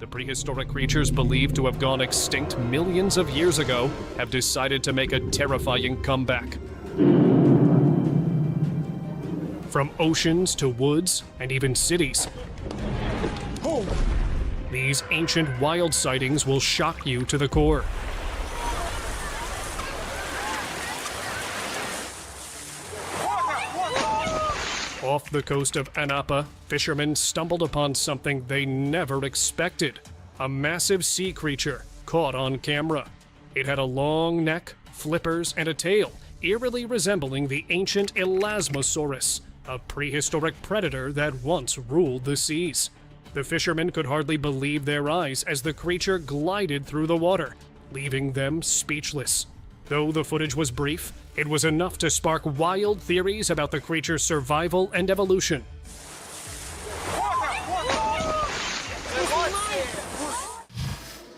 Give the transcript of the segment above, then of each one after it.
The prehistoric creatures believed to have gone extinct millions of years ago have decided to make a terrifying comeback. From oceans to woods and even cities, these ancient wild sightings will shock you to the core. Off the coast of Anapa, fishermen stumbled upon something they never expected. A massive sea creature caught on camera. It had a long neck, flippers, and a tail, eerily resembling the ancient Elasmosaurus, a prehistoric predator that once ruled the seas. The fishermen could hardly believe their eyes as the creature glided through the water, leaving them speechless. Though the footage was brief, it was enough to spark wild theories about the creature's survival and evolution.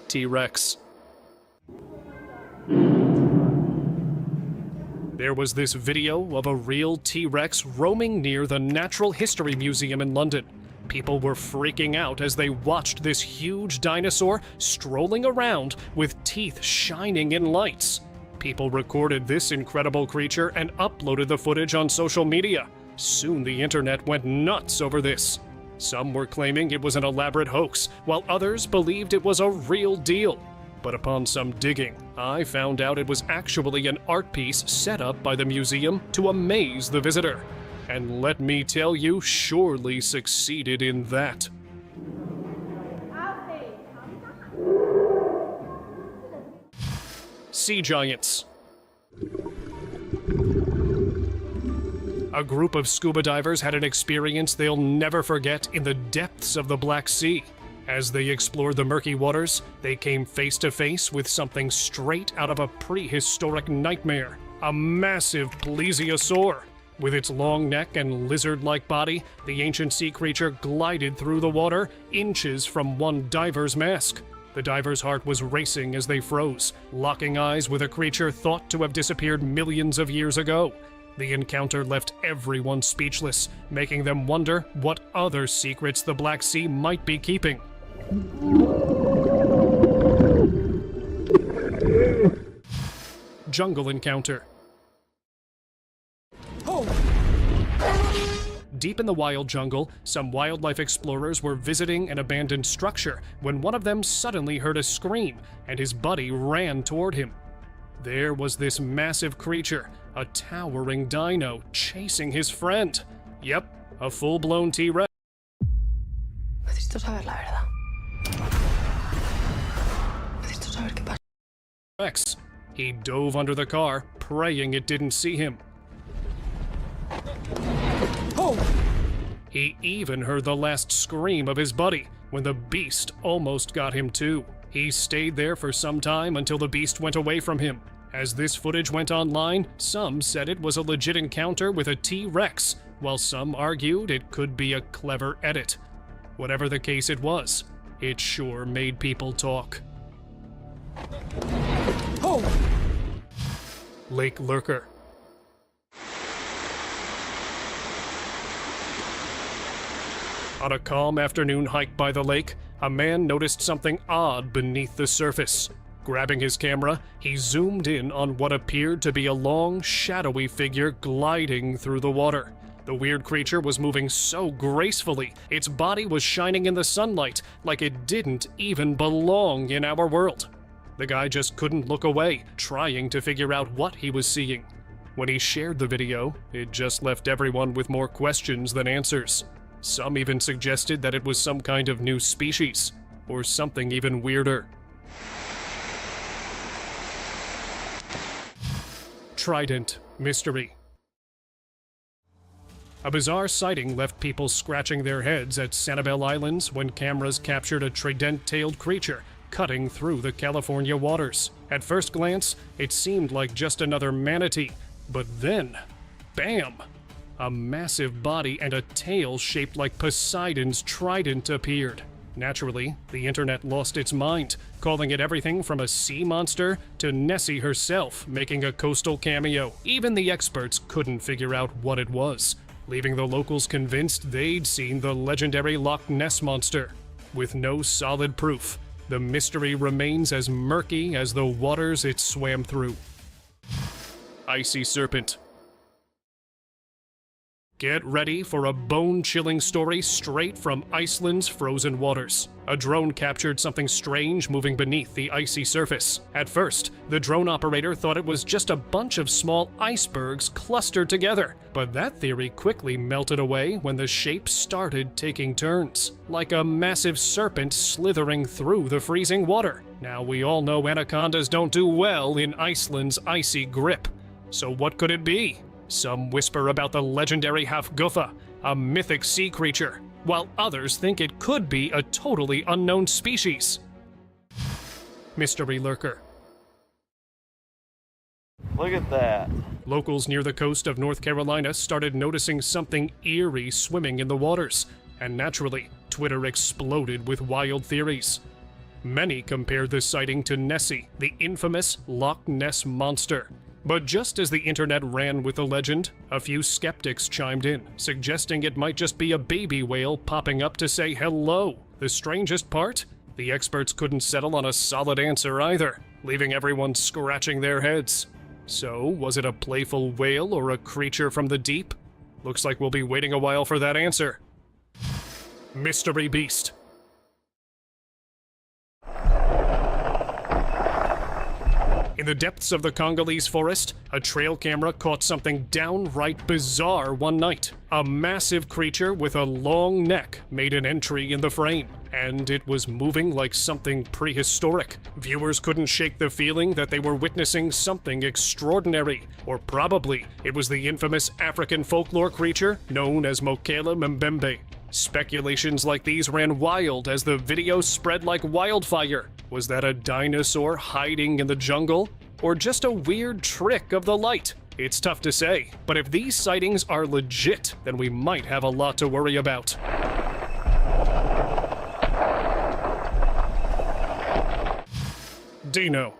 T-Rex. There was this video of a real T-Rex roaming near the Natural History Museum in London. People were freaking out as they watched this huge dinosaur strolling around with teeth shining in lights. People recorded this incredible creature and uploaded the footage on social media. Soon the internet went nuts over this. Some were claiming it was an elaborate hoax, while others believed it was a real deal. But upon some digging, I found out it was actually an art piece set up by the museum to amaze the visitor. And let me tell you, surely succeeded in that. Sea giants. A group of scuba divers had an experience they'll never forget in the depths of the Black Sea. As they explored the murky waters, they came face to face with something straight out of a prehistoric nightmare. A massive plesiosaur. With its long neck and lizard-like body, the ancient sea creature glided through the water, inches from one diver's mask. The diver's heart was racing as they froze, locking eyes with a creature thought to have disappeared millions of years ago. The encounter left everyone speechless, making them wonder what other secrets the Black Sea might be keeping. Jungle encounter. Deep in the wild jungle, some wildlife explorers were visiting an abandoned structure when one of them suddenly heard a scream, and his buddy ran toward him. There was this massive creature, a towering dino, chasing his friend. Yep, a full-blown T-Rex. He dove under the car, praying it didn't see him. He even heard the last scream of his buddy when the beast almost got him too. He stayed there for some time until the beast went away from him. As this footage went online, some said it was a legit encounter with a T-Rex, while some argued it could be a clever edit. Whatever the case it was, it sure made people talk. Lake Lurker. On a calm afternoon hike by the lake, a man noticed something odd beneath the surface. Grabbing his camera, he zoomed in on what appeared to be a long, shadowy figure gliding through the water. The weird creature was moving so gracefully, its body was shining in the sunlight like it didn't even belong in our world. The guy just couldn't look away, trying to figure out what he was seeing. When he shared the video, it just left everyone with more questions than answers. Some even suggested that it was some kind of new species, or something even weirder. Trident Mystery. A bizarre sighting left people scratching their heads at Sanibel Islands when cameras captured a trident-tailed creature cutting through the California waters. At first glance, it seemed like just another manatee, but then, bam! A massive body and a tail shaped like Poseidon's trident appeared. Naturally, the internet lost its mind, calling it everything from a sea monster to Nessie herself making a coastal cameo. Even the experts couldn't figure out what it was, leaving the locals convinced they'd seen the legendary Loch Ness monster. with no solid proof, the mystery remains as murky as the waters it swam through. Icy serpent. Get ready for a bone-chilling story straight from Iceland's frozen waters. A drone captured something strange moving beneath the icy surface. At first, the drone operator thought it was just a bunch of small icebergs clustered together, but that theory quickly melted away when the shape started taking turns, like a massive serpent slithering through the freezing water. Now we all know anacondas don't do well in Iceland's icy grip. So what could it be? Some whisper about the legendary Hafguffa, a mythic sea creature, while others think it could be a totally unknown species. Mystery lurker. Look at that. Locals near the coast of North Carolina started noticing something eerie swimming in the waters, and naturally, Twitter exploded with wild theories. Many compared this sighting to Nessie, the infamous Loch Ness monster. But just as the internet ran with the legend, a few skeptics chimed in, suggesting it might just be a baby whale popping up to say hello. The strangest part? The experts couldn't settle on a solid answer either, leaving everyone scratching their heads. So, was it a playful whale or a creature from the deep? Looks like we'll be waiting a while for that answer. Mystery beast. In the depths of the Congolese forest, a trail camera caught something downright bizarre one night. A massive creature with a long neck made an entry in the frame, and it was moving like something prehistoric. Viewers couldn't shake the feeling that they were witnessing something extraordinary, or probably it was the infamous African folklore creature known as Mokele Mbembe. Speculations like these ran wild as the video spread like wildfire. Was that a dinosaur hiding in the jungle? Or just a weird trick of the light? It's tough to say, but if these sightings are legit, then we might have a lot to worry about. Dino.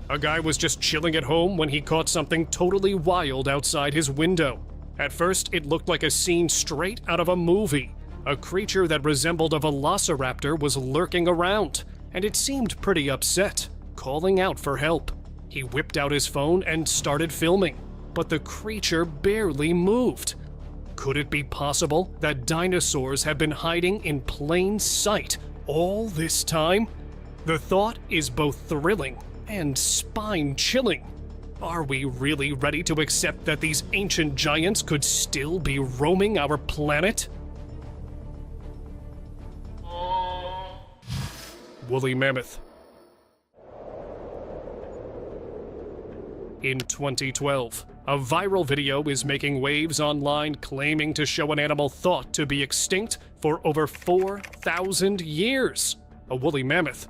A guy was just chilling at home when he caught something totally wild outside his window. At first, it looked like a scene straight out of a movie. A creature that resembled a velociraptor was lurking around, and it seemed pretty upset, calling out for help. He whipped out his phone and started filming, but the creature barely moved. Could it be possible that dinosaurs have been hiding in plain sight all this time? The thought is both thrilling and spine-chilling. Are we really ready to accept that these ancient giants could still be roaming our planet? Woolly mammoth. In 2012, a viral video is making waves online claiming to show an animal thought to be extinct for over 4,000 years. A woolly mammoth.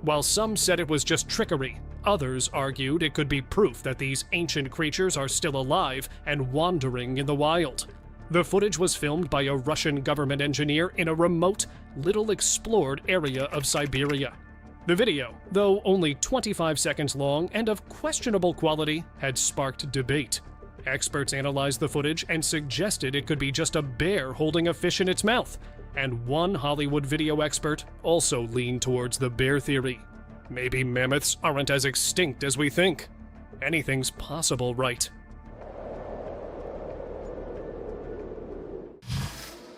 While some said it was just trickery, others argued it could be proof that these ancient creatures are still alive and wandering in the wild. The footage was filmed by a Russian government engineer in a remote, little-explored area of Siberia. The video, though only 25 seconds long and of questionable quality, had sparked debate. Experts analyzed the footage and suggested it could be just a bear holding a fish in its mouth, and one Hollywood video expert also leaned towards the bear theory. Maybe mammoths aren't as extinct as we think. Anything's possible, right?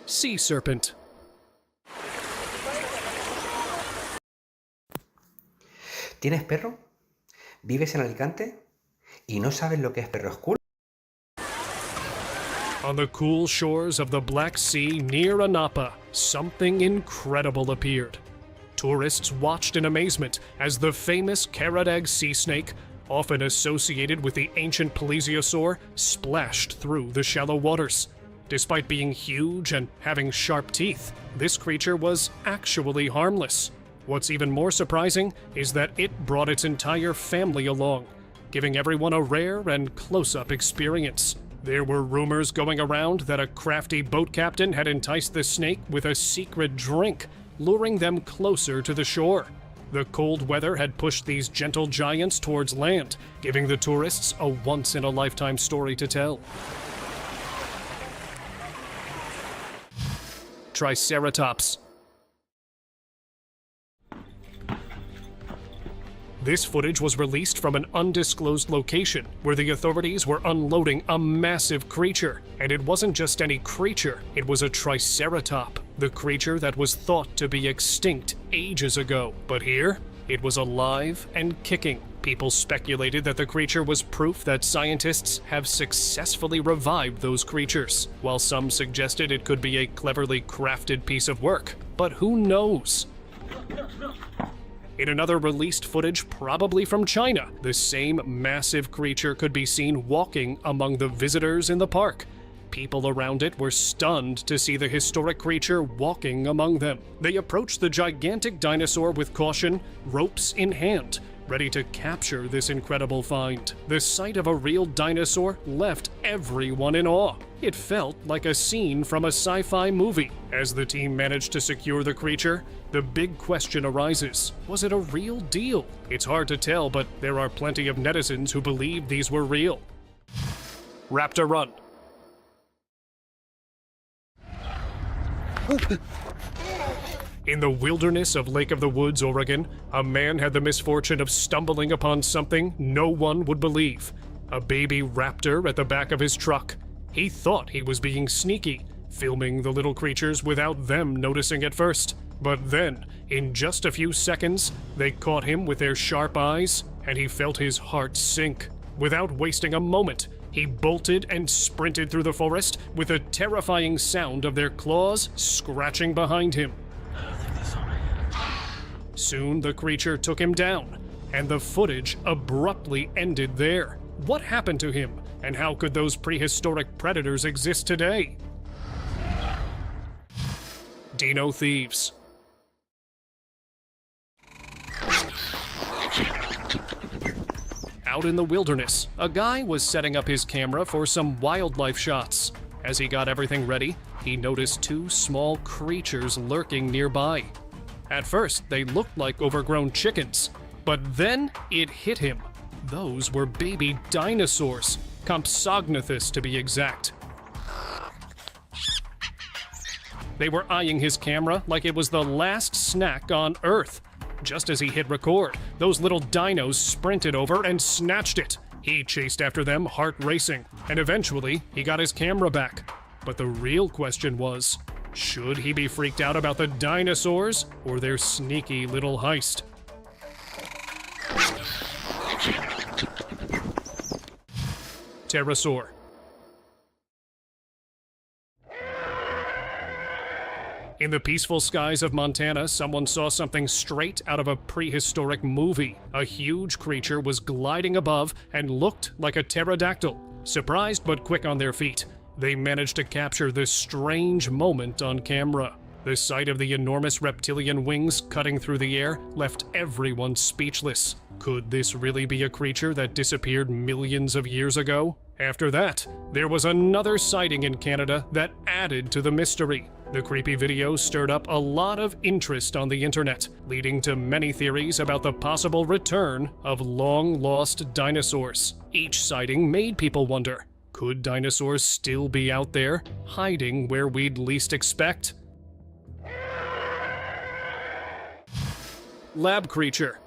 Sea serpent. ¿Tienes perro? ¿Vives en Alicante? ¿Y no sabes lo que es perro oscuro? On the cool shores of the Black Sea near Anapa, something incredible appeared. Tourists watched in amazement as the famous carrot egg sea snake, often associated with the ancient plesiosaur, splashed through the shallow waters. Despite being huge and having sharp teeth, this creature was actually harmless. What's even more surprising is that it brought its entire family along, giving everyone a rare and close-up experience. There were rumors going around that a crafty boat captain had enticed the snake with a secret drink, luring them closer to the shore. The cold weather had pushed these gentle giants towards land, giving the tourists a once-in-a-lifetime story to tell. triceratops. This footage was released from an undisclosed location where the authorities were unloading a massive creature. And it wasn't just any creature, it was a triceratop, the creature that was thought to be extinct ages ago. But here, it was alive and kicking. People speculated that the creature was proof that scientists have successfully revived those creatures, while some suggested it could be a cleverly crafted piece of work. But who knows? In another released footage, probably from China, the same massive creature could be seen walking among the visitors in the park. People around it were stunned to see the historic creature walking among them. They approached the gigantic dinosaur with caution, ropes in hand, ready to capture this incredible find. The sight of a real dinosaur left everyone in awe. It felt like a scene from a sci-fi movie. As the team managed to secure the creature, the big question arises: was it a real deal? It's hard to tell, but there are plenty of netizens who believe these were real. Raptor Run. In the wilderness of Lake of the Woods, Oregon, a man had the misfortune of stumbling upon something no one would believe: a baby raptor at the back of his truck. He thought he was being sneaky, filming the little creatures without them noticing at first. But then, in just a few seconds, they caught him with their sharp eyes, and he felt his heart sink. Without wasting a moment, he bolted and sprinted through the forest with a terrifying sound of their claws scratching behind him. Soon the creature took him down, and the footage abruptly ended there. What happened to him, and how could those prehistoric predators exist today? Dino thieves. Out in the wilderness, a guy was setting up his camera for some wildlife shots. As he got everything ready, he noticed two small creatures lurking nearby. At first, they looked like overgrown chickens, but then it hit him. Those were baby dinosaurs, Compsognathus to be exact. They were eyeing his camera like it was the last snack on Earth. Just as he hit record, those little dinos sprinted over and snatched it. He chased after them, heart racing, and eventually he got his camera back. But the real question was, should he be freaked out about the dinosaurs or their sneaky little heist? Pterosaur. In the peaceful skies of Montana, someone saw something straight out of a prehistoric movie. A huge creature was gliding above and looked like a pterodactyl. Surprised but quick on their feet, they managed to capture this strange moment on camera. The sight of the enormous reptilian wings cutting through the air left everyone speechless. Could this really be a creature that disappeared millions of years ago? After that, there was another sighting in Canada that added to the mystery. The creepy video stirred up a lot of interest on the internet, leading to many theories about the possible return of long-lost dinosaurs. Each sighting made people wonder, could dinosaurs still be out there, hiding where we'd least expect? Lab creature.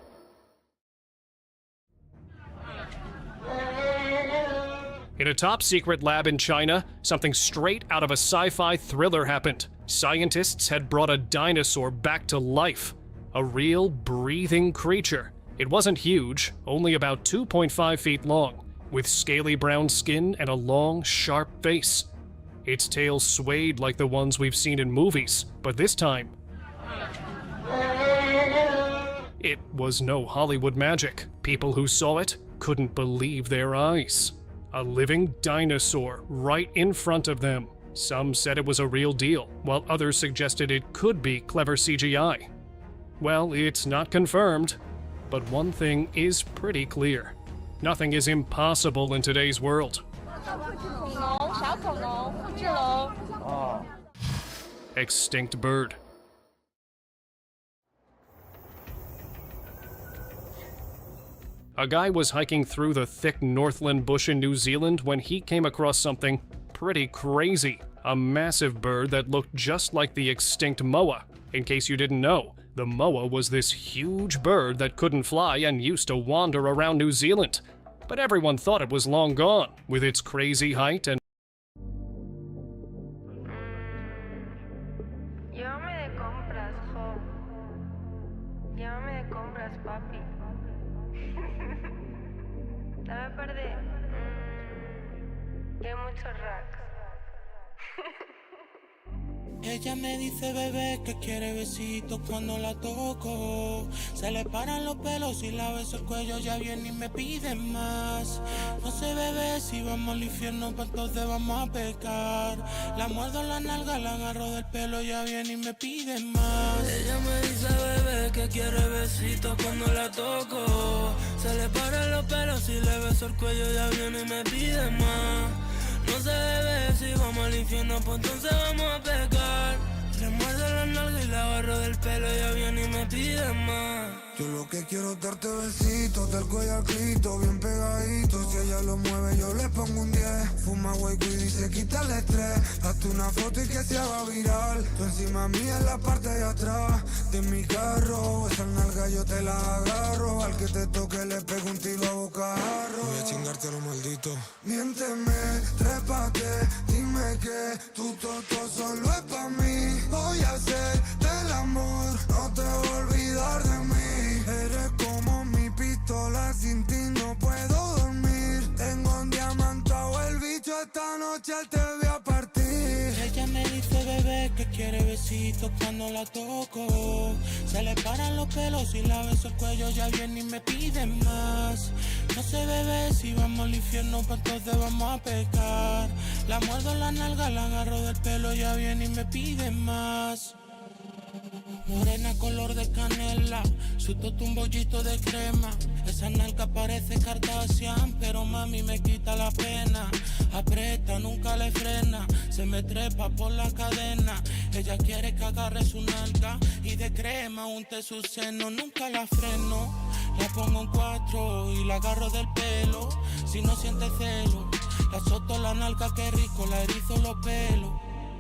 In a top-secret lab in China, something straight out of a sci-fi thriller happened. Scientists had brought a dinosaur back to life. A real, breathing creature. It wasn't huge, only about 2.5 feet long, with scaly brown skin and a long, sharp face. Its tail swayed like the ones we've seen in movies, but this time, it was no Hollywood magic. People who saw it couldn't believe their eyes. A living dinosaur right in front of them. Some said it was a real deal, while others suggested it could be clever CGI. Well, it's not confirmed, but one thing is pretty clear. Nothing is impossible in today's world. Extinct bird. A guy was hiking through the thick Northland bush in New Zealand when he came across something pretty crazy. a massive bird that looked just like the extinct moa. In case you didn't know, the moa was this huge bird that couldn't fly and used to wander around New Zealand. But everyone thought it was long gone, with its crazy height and Llévame de compras, jo. Llévame de compras, papi. Dame par de... que hay muchos racks. Ella me dice bebé que quiere besitos cuando la toco. Se le paran los pelos y la beso el cuello, ya viene y me pide más. No sé bebé si vamos al infierno, pues entonces vamos a pecar. La muerdo en la nalga, la agarro del pelo, ya viene y me pide más. Ella me dice bebé que quiere besitos cuando la toco. Se le paran los pelos y le beso el cuello, ya viene y me pide más. No sé bebé si vamos al infierno, pues entonces vamos a pecar. Le muerdo la nalga y la agarro del pelo, ella viene y me pide más. Yo lo que quiero es darte besitos del cuello al grito, bien pegadito. Si ella lo mueve yo le pongo un 10. Fuma güey y dice quita el estrés. Hazte una foto y que se haga viral. Tú encima mía en la parte de atrás de mi carro. Esa nalga yo te la agarro. Al que te toque le pego un tiro a bocarro. Voy a chingarte a lo maldito. Miénteme, trépate, dime que tu toto solo es pa' mí. Voy a hacer del amor, no te voy a olvidar de mí. Eres como mi pistola, sin ti no puedo dormir. Tengo un diamantado el bicho, esta noche él te voy a partir. Ella me dice bebé que quiere besitos cuando la toco. Se le paran los pelos y la beso el cuello, ya viene y me pide más. No sé bebé si vamos al infierno, pues entonces vamos a pecar. La muerdo en la nalga, la agarro del pelo, ya viene y me pide más. Morena color de canela, su toto un bollito de crema. Esa nalga parece Kardashian, pero mami me quita la pena. Aprieta, nunca le frena, se me trepa por la cadena. Ella quiere que agarre su nalga y de crema unte su seno. Nunca la freno, la pongo en 4 y la agarro del pelo. Si no siente celo, la soto la nalga, que rico, la erizo los pelos.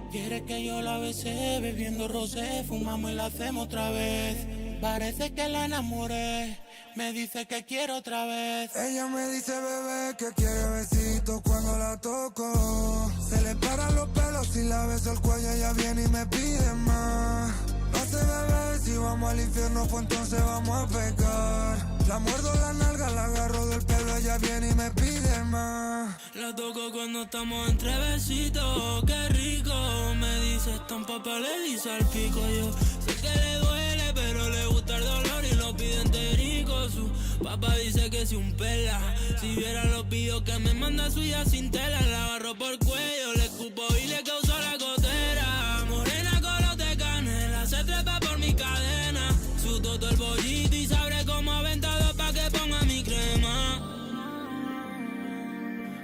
Quiere que yo la besé, bebiendo rosé, fumamos y la hacemos otra vez. Parece que la enamoré, me dice que quiere otra vez. Ella me dice bebé que quiere besitos cuando la toco. Se le paran los pelos y la beso el cuello, ella viene y me pide más. No sé bebé si vamos al infierno, pues entonces vamos a pecar. La muerdo la nalga, la agarro del pelo, ella viene y me pide más. La toco cuando estamos entre besitos, qué rico. Me dice estampa pa' le dice al pico. Yo sé que le duele, pero le gusta el dolor y lo pide enterico. Su papá dice que si un pela, si viera los videos que me manda suya sin tela. La agarro por cuello, le escupo y le causo la gotera. Morena color de canela, se trepa por mi cadena. Su toto el bollito y sabré cómo aventado pa' que ponga mi crema.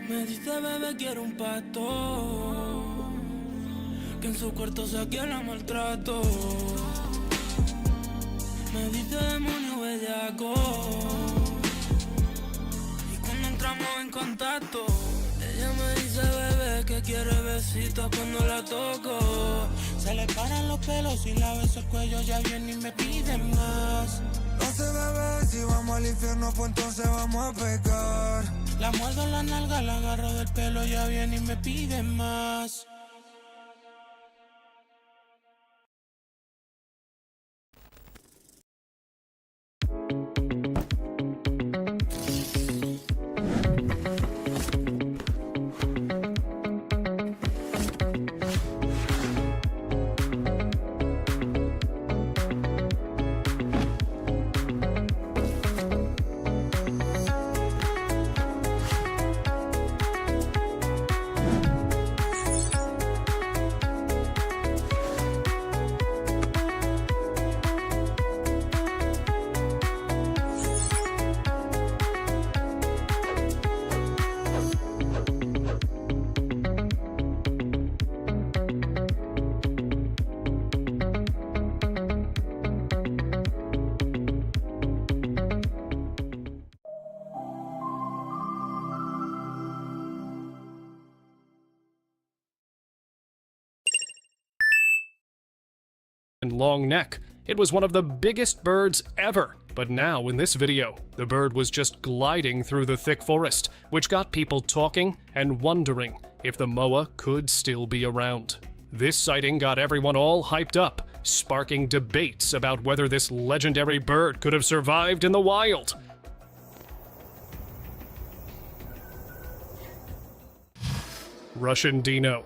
Me dice bebé quiero un pato, que en su cuarto saque la maltrato. Me dice demonio bellaco, y cuando entramos en contacto, ella me dice bebé que quiere besitos cuando la toco. Se le paran los pelos y la beso el cuello, ya viene y me pide más. No sé bebé si vamos al infierno, pues entonces vamos a pecar. La muerdo en la nalga, la agarro del pelo, ya viene y me pide más. and long neck. It was one of the biggest birds ever. But now, in this video, the bird was just gliding through the thick forest, which got people talking and wondering if the moa could still be around. This sighting got everyone all hyped up, sparking debates about whether this legendary bird could have survived in the wild. Russian Dino.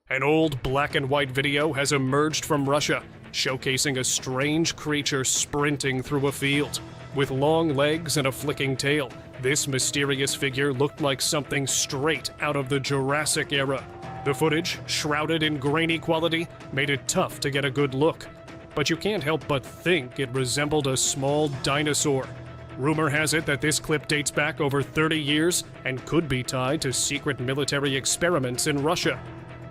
An old black and white video has emerged from Russia, showcasing a strange creature sprinting through a field. With long legs and a flicking tail, this mysterious figure looked like something straight out of the Jurassic era. The footage, shrouded in grainy quality, made it tough to get a good look. But you can't help but think it resembled a small dinosaur. Rumor has it that this clip dates back over 30 years and could be tied to secret military experiments in Russia.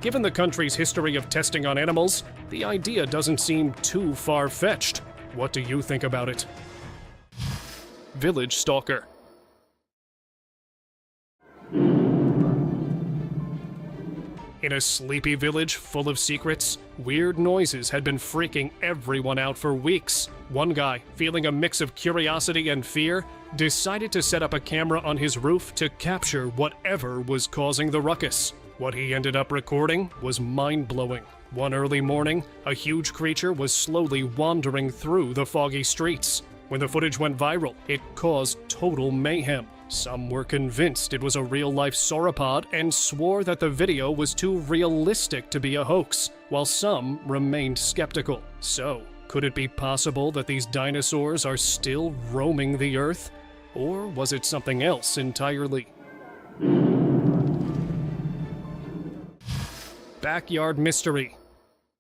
Given the country's history of testing on animals, the idea doesn't seem too far-fetched. What do you think about it? Village Stalker. In a sleepy village full of secrets, weird noises had been freaking everyone out for weeks. One guy, feeling a mix of curiosity and fear, decided to set up a camera on his roof to capture whatever was causing the ruckus. What he ended up recording was mind-blowing. One early morning, a huge creature was slowly wandering through the foggy streets. When the footage went viral, it caused total mayhem. Some were convinced it was a real-life sauropod and swore that the video was too realistic to be a hoax, while some remained skeptical. So, could it be possible that these dinosaurs are still roaming the Earth? Or was it something else entirely? Backyard Mystery.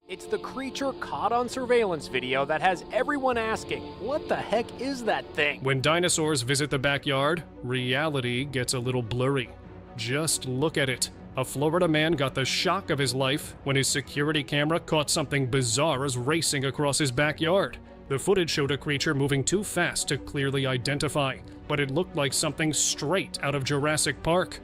It's the creature caught on surveillance video that has everyone asking, what the heck is that thing? When dinosaurs visit the backyard, reality gets a little blurry. Just look at it. A Florida man got the shock of his life when his security camera caught something bizarre as racing across his backyard. The footage showed a creature moving too fast to clearly identify, but it looked like something straight out of Jurassic Park.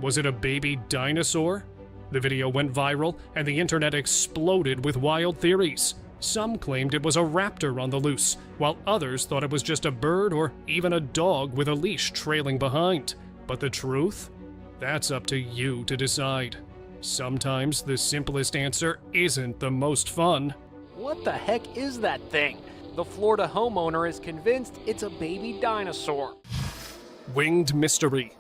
Was it a baby dinosaur? The video went viral, and the internet exploded with wild theories. Some claimed it was a raptor on the loose, while others thought it was just a bird or even a dog with a leash trailing behind. But the truth? That's up to you to decide. Sometimes the simplest answer isn't the most fun. What the heck is that thing? The Florida homeowner is convinced it's a baby dinosaur. Winged Mystery.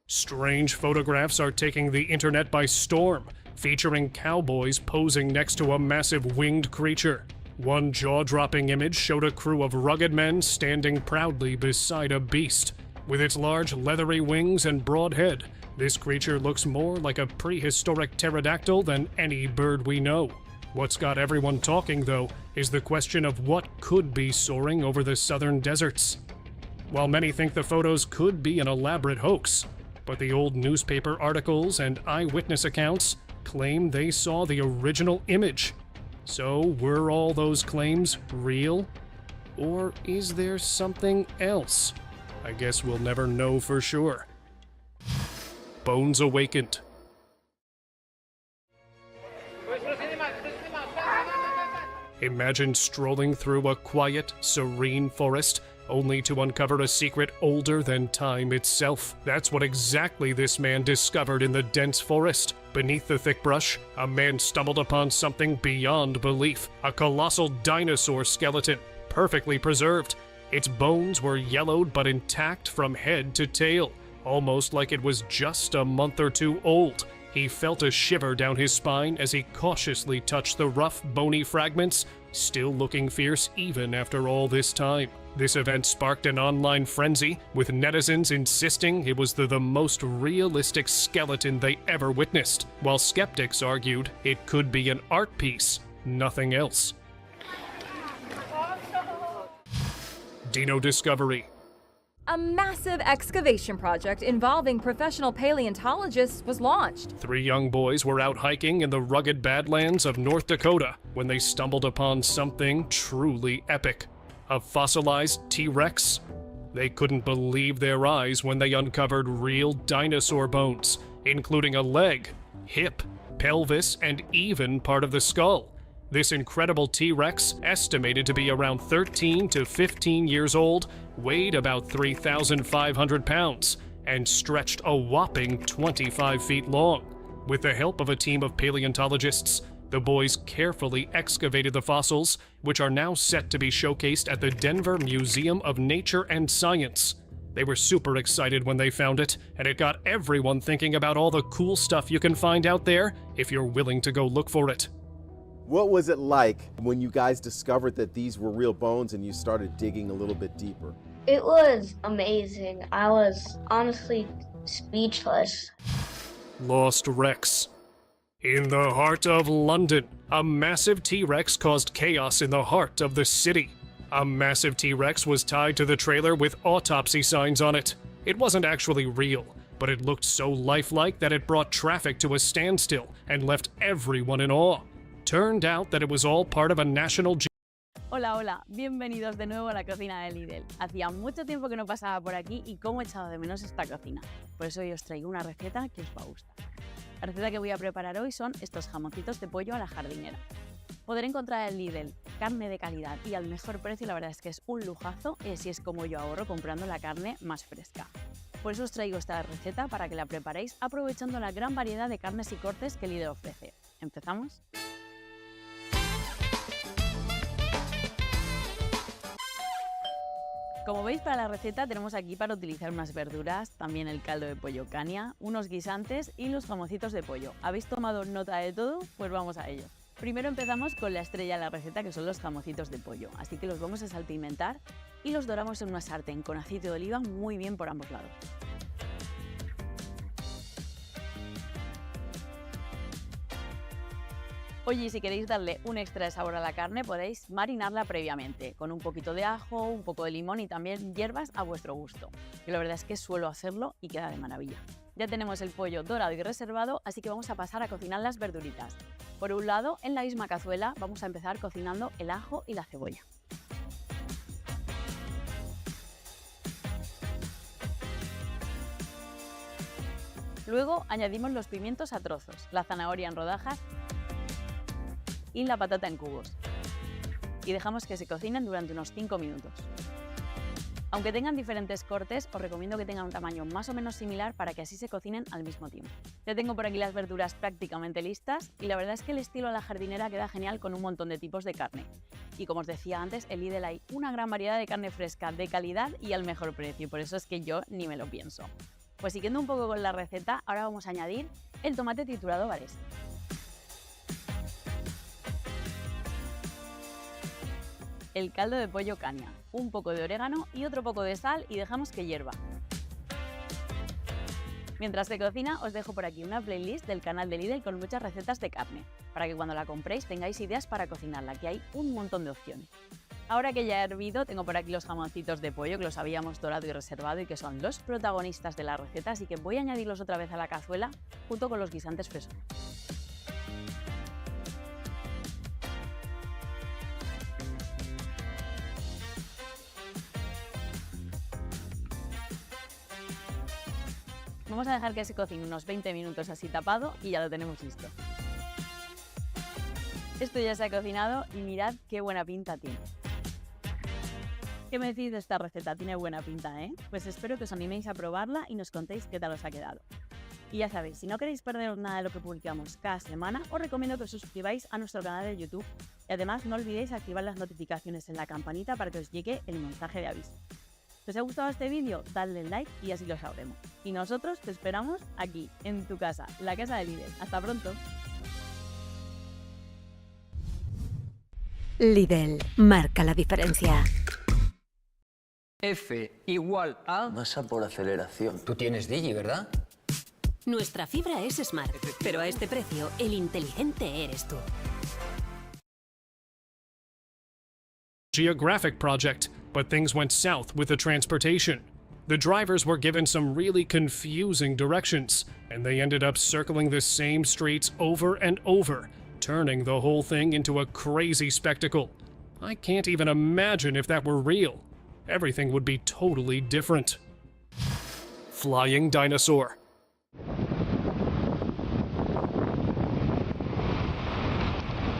Strange photographs are taking the internet by storm, featuring cowboys posing next to a massive winged creature. One jaw-dropping image showed a crew of rugged men standing proudly beside a beast. With its large leathery wings and broad head, this creature looks more like a prehistoric pterodactyl than any bird we know. What's got everyone talking, though, is the question of what could be soaring over the southern deserts. While many think the photos could be an elaborate hoax, but the old newspaper articles and eyewitness accounts claim they saw the original image. So were all those claims real? Or is there something else? I guess we'll never know for sure. Bones Awakened. Imagine strolling through a quiet, serene forest, only to uncover a secret older than time itself. That's what exactly this man discovered in the dense forest. Beneath the thick brush, a man stumbled upon something beyond belief. A colossal dinosaur skeleton, perfectly preserved. Its bones were yellowed but intact from head to tail, almost like it was just a month or two old. He felt a shiver down his spine as he cautiously touched the rough, bony fragments, still looking fierce even after all this time. This event sparked an online frenzy, with netizens insisting it was the most realistic skeleton they ever witnessed, while skeptics argued it could be an art piece, nothing else. Dino Discovery. A massive excavation project involving professional paleontologists was launched. 3 young boys were out hiking in the rugged Badlands of North Dakota when they stumbled upon something truly epic. A fossilized T-Rex? They couldn't believe their eyes when they uncovered real dinosaur bones, including a leg, hip, pelvis, and even part of the skull. This incredible T-Rex, estimated to be around 13 to 15 years old, weighed about 3,500 pounds and stretched a whopping 25 feet long. With the help of a team of paleontologists, the boys carefully excavated the fossils, which are now set to be showcased at the Denver Museum of Nature and Science. They were super excited when they found it, and it got everyone thinking about all the cool stuff you can find out there if you're willing to go look for it. What was it like when you guys discovered that these were real bones and you started digging a little bit deeper? It was amazing. I was honestly speechless. Lost Rex. In the heart of London, a massive T-Rex caused chaos in the heart of the city. A massive T-Rex was tied to the trailer with autopsy signs on it. It wasn't actually real, but it looked so lifelike that it brought traffic to a standstill and left everyone in awe. Turned out that it was all part of a national Hola, hola, bienvenidos de nuevo a la cocina de Lidl. Hacía mucho tiempo que no pasaba por aquí y cómo he echado de menos esta cocina. Por eso hoy os traigo una receta que os va a gustar. La receta que voy a preparar hoy son estos jamoncitos de pollo a la jardinera. Poder encontrar en Lidl carne de calidad y al mejor precio, la verdad es que es un lujazo, si es como yo ahorro comprando la carne más fresca. Por eso os traigo esta receta para que la preparéis aprovechando la gran variedad de carnes y cortes que Lidl ofrece. ¿Empezamos? Como veis, para la receta tenemos aquí para utilizar unas verduras, también el caldo de pollo caña, unos guisantes y los jamoncitos de pollo. ¿Habéis tomado nota de todo? Pues vamos a ello. Primero empezamos con la estrella de la receta, que son los jamoncitos de pollo. Así que los vamos a salpimentar y los doramos en una sartén con aceite de oliva muy bien por ambos lados. Oye, y si queréis darle un extra de sabor a la carne, podéis marinarla previamente, con un poquito de ajo, un poco de limón y también hierbas a vuestro gusto. Yo la verdad es que suelo hacerlo y queda de maravilla. Ya tenemos el pollo dorado y reservado, así que vamos a pasar a cocinar las verduritas. Por un lado, en la misma cazuela vamos a empezar cocinando el ajo y la cebolla. Luego añadimos los pimientos a trozos, la zanahoria en rodajas y la patata en cubos. Y dejamos que se cocinen durante unos 5 minutos. Aunque tengan diferentes cortes, os recomiendo que tengan un tamaño más o menos similar para que así se cocinen al mismo tiempo. Ya tengo por aquí las verduras prácticamente listas y la verdad es que el estilo a la jardinera queda genial con un montón de tipos de carne. Y como os decía antes, en Lidl hay una gran variedad de carne fresca, de calidad y al mejor precio, por eso es que yo ni me lo pienso. Pues siguiendo un poco con la receta, ahora vamos a añadir el tomate triturado varese. El caldo de pollo caña, un poco de orégano y otro poco de sal y dejamos que hierva. Mientras se cocina, os dejo por aquí una playlist del canal de Lidl con muchas recetas de carne, para que cuando la compréis tengáis ideas para cocinarla, que hay un montón de opciones. Ahora que ya he hervido, tengo por aquí los jamoncitos de pollo que los habíamos dorado y reservado y que son los protagonistas de la receta, así que voy a añadirlos otra vez a la cazuela junto con los guisantes frescos. Vamos a dejar que se cocine unos 20 minutos así tapado y ya lo tenemos listo. Esto ya se ha cocinado y mirad qué buena pinta tiene. ¿Qué me decís de esta receta? Tiene buena pinta, ¿eh? Pues espero que os animéis a probarla y nos contéis qué tal os ha quedado. Y ya sabéis, si no queréis perderos nada de lo que publicamos cada semana, os recomiendo que os suscribáis a nuestro canal de YouTube. Y además no olvidéis activar las notificaciones en la campanita para que os llegue el mensaje de aviso. Si os ha gustado este vídeo, dadle like y así lo sabremos. Y nosotros te esperamos aquí, en tu casa, la casa de Lidl. ¡Hasta pronto! Lidl, marca la diferencia. F igual a... Masa por aceleración. Tú tienes Digi, ¿verdad? Nuestra fibra es Smart, pero a este precio, el inteligente eres tú. Geographic project, but things went south with the transportation. The drivers were given some really confusing directions, and they ended up circling the same streets over and over, turning the whole thing into a crazy spectacle. I can't even imagine if that were real. Everything would be totally different. Flying dinosaur.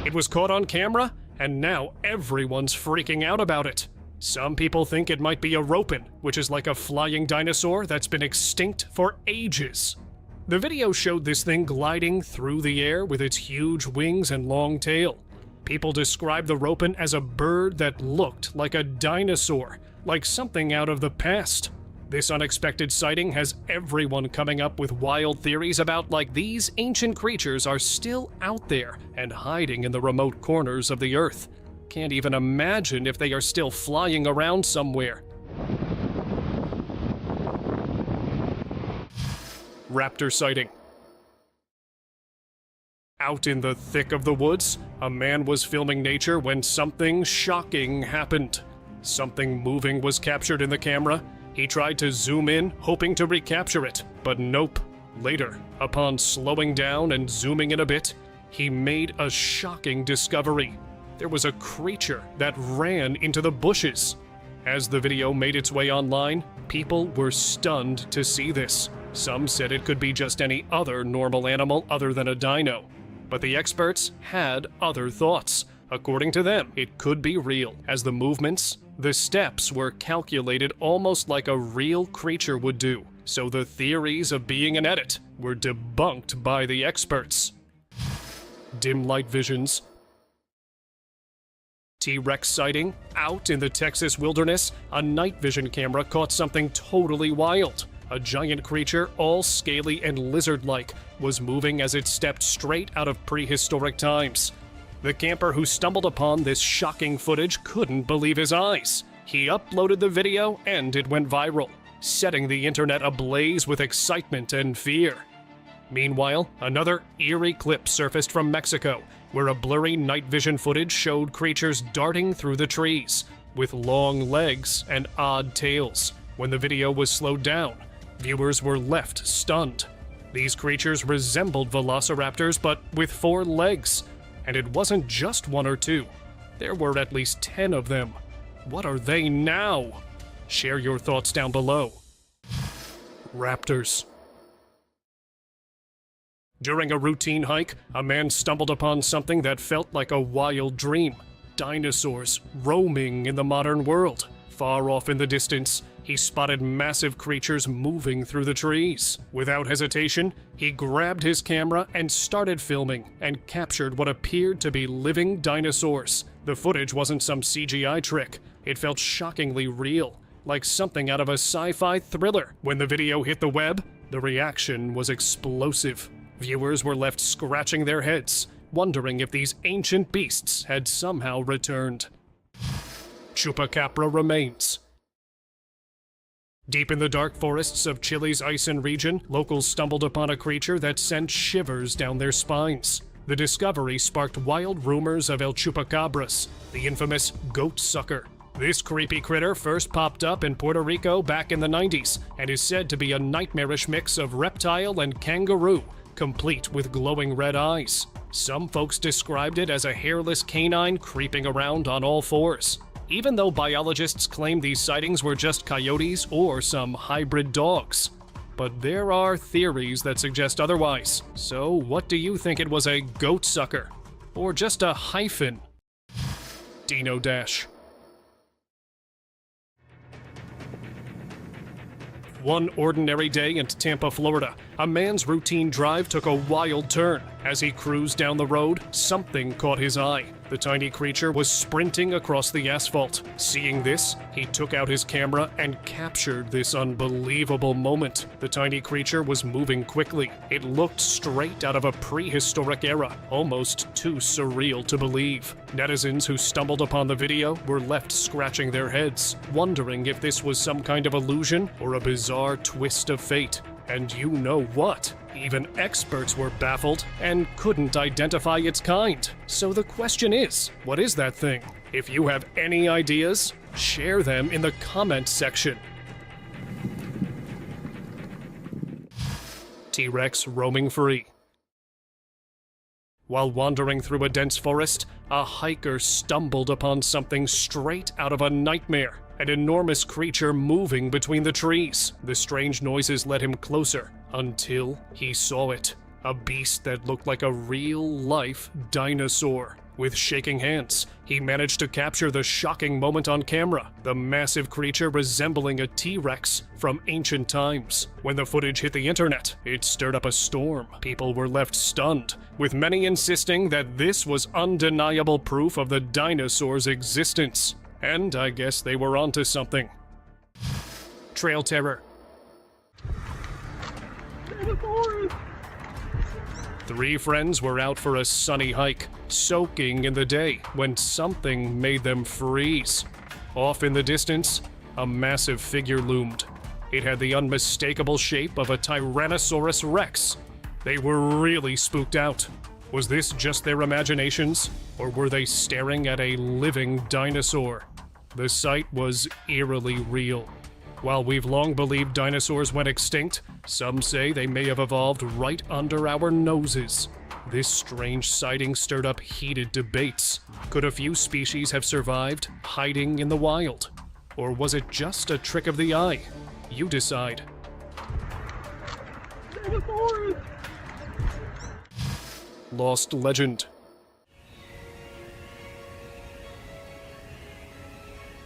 It It was caught on camera, and now everyone's freaking out about it. Some people think it might be a ropin, which is like a flying dinosaur that's been extinct for ages. The video showed this thing gliding through the air with its huge wings and long tail. People describe the ropin as a bird that looked like a dinosaur, like something out of the past. This unexpected sighting has everyone coming up with wild theories about like these ancient creatures are still out there and hiding in the remote corners of the earth. Can't even imagine if they are still flying around somewhere. Raptor sighting. Out in the thick of the woods, a man was filming nature when something shocking happened. Something moving was captured in the camera. He tried to zoom in, hoping to recapture it, but nope. Later, upon slowing down and zooming in a bit, he made a shocking discovery. There was a creature that ran into the bushes. As the video made its way online, people were stunned to see this. Some said it could be just any other normal animal other than a dino. But the experts had other thoughts. According to them, it could be real, as the movements, the steps were calculated almost like a real creature would do. So the theories of being an edit were debunked by the experts. Dim light visions. T-Rex sighting. Out in the Texas wilderness, a night vision camera caught something totally wild. A giant creature, all scaly and lizard-like, was moving as it stepped straight out of prehistoric times. The camper who stumbled upon this shocking footage couldn't believe his eyes. He uploaded the video and it went viral, setting the internet ablaze with excitement and fear. Meanwhile, another eerie clip surfaced from Mexico, where a blurry night vision footage showed creatures darting through the trees, with long legs and odd tails. When the video was slowed down, viewers were left stunned. These creatures resembled velociraptors, but with 4 legs. And it wasn't just 1 or 2. There were at least 10 of them. What are they now? Share your thoughts down below. Raptors. During a routine hike, a man stumbled upon something that felt like a wild dream. Dinosaurs roaming in the modern world. Far off in the distance, he spotted massive creatures moving through the trees. Without hesitation, he grabbed his camera and started filming and captured what appeared to be living dinosaurs. The footage wasn't some CGI trick. It felt shockingly real, like something out of a sci-fi thriller. When the video hit the web, the reaction was explosive. Viewers were left scratching their heads, wondering if these ancient beasts had somehow returned. Chupacabra remains. Deep in the dark forests of Chile's Aysén region, locals stumbled upon a creature that sent shivers down their spines. The discovery sparked wild rumors of El Chupacabras, the infamous goat sucker. This creepy critter first popped up in Puerto Rico back in the 90s and is said to be a nightmarish mix of reptile and kangaroo, complete with glowing red eyes. Some folks described it as a hairless canine creeping around on all 4s. Even though biologists claim these sightings were just coyotes or some hybrid dogs. But there are theories that suggest otherwise. So what do you think, it was a goat sucker? Or just a hyphen? Dino Dash. One ordinary day in Tampa, Florida, a man's routine drive took a wild turn. As he cruised down the road, something caught his eye. The tiny creature was sprinting across the asphalt. Seeing this, he took out his camera and captured this unbelievable moment. The tiny creature was moving quickly. It looked straight out of a prehistoric era, almost too surreal to believe. Netizens who stumbled upon the video were left scratching their heads, wondering if this was some kind of illusion or a bizarre twist of fate. And you know what? Even experts were baffled and couldn't identify its kind. So the question is, what is that thing? If you have any ideas, share them in the comment section. T-Rex roaming free. While wandering through a dense forest, a hiker stumbled upon something straight out of a nightmare. An enormous creature moving between the trees. The strange noises led him closer until he saw it. A beast that looked like a real-life dinosaur. With shaking hands, he managed to capture the shocking moment on camera, the massive creature resembling a T-Rex from ancient times. When the footage hit the internet, it stirred up a storm. People were left stunned, with many insisting that this was undeniable proof of the dinosaur's existence. And I guess they were onto something. Trail terror. Three friends were out for a sunny hike, soaking in the day, when something made them freeze. Off in the distance, a massive figure loomed. It had the unmistakable shape of a Tyrannosaurus Rex. They were really spooked out. Was this just their imaginations, or were they staring at a living dinosaur? The sight was eerily real. While we've long believed dinosaurs went extinct, some say they may have evolved right under our noses. This strange sighting stirred up heated debates. Could a few species have survived, hiding in the wild? Or was it just a trick of the eye? You decide. Lost legend.